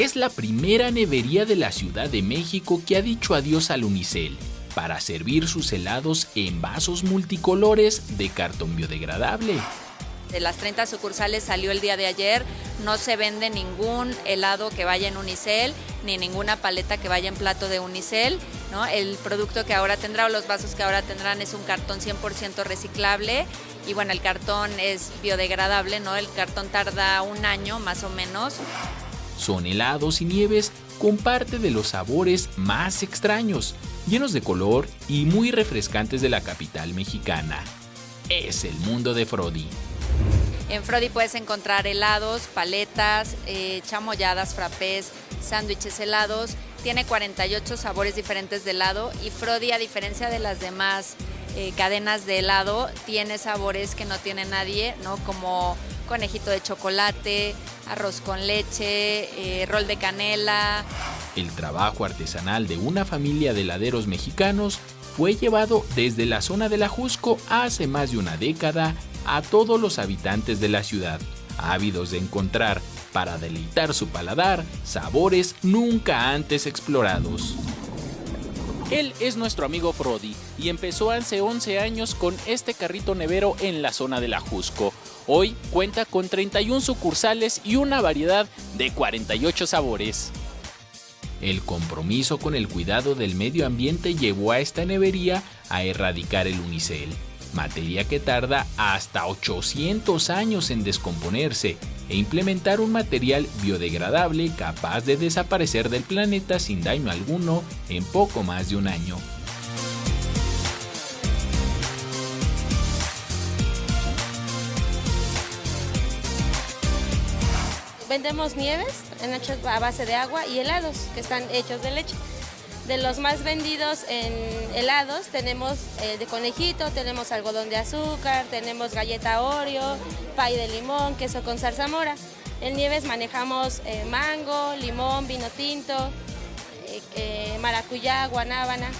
es la primera nevería de la Ciudad de México que ha dicho adiós al unicel para servir sus helados en vasos multicolores de cartón biodegradable. De las 30 sucursales salió el día de ayer, no se vende ningún helado que vaya en unicel, ni ninguna paleta que vaya en plato de unicel, ¿no? El producto que ahora tendrá o los vasos que ahora tendrán es un cartón 100% reciclable y bueno, el cartón es biodegradable, ¿no? El cartón tarda un año más o menos. Son helados y nieves con parte de los sabores más extraños, llenos de color y muy refrescantes de la capital mexicana. Es el mundo de Frodi. En Frodi puedes encontrar helados, paletas, chamoyadas, frappés, sándwiches helados. Tiene 48 sabores diferentes de helado y Frodi, a diferencia de las demás cadenas de helado, tiene sabores que no tiene nadie, ¿no? Como conejito de chocolate, arroz con leche, rol de canela. El trabajo artesanal de una familia de heladeros mexicanos fue llevado desde la zona del Ajusco hace más de una década a todos los habitantes de la ciudad, ávidos de encontrar, para deleitar su paladar, sabores nunca antes explorados. Él es nuestro amigo Frodi y empezó hace 11 años con este carrito nevero en la zona del Ajusco. Hoy cuenta con 31 sucursales y una variedad de 48 sabores. El compromiso con el cuidado del medio ambiente llevó a esta nevería a erradicar el unicel, materia que tarda hasta 800 años en descomponerse, e implementar un material biodegradable capaz de desaparecer del planeta sin daño alguno en poco más de un año. Vendemos nieves hechos a base de agua y helados que están hechos de leche. De los más vendidos en helados tenemos de conejito, tenemos algodón de azúcar, tenemos galleta Oreo, pay de limón, queso con zarzamora. En nieves manejamos mango, limón, vino tinto, maracuyá, guanábana.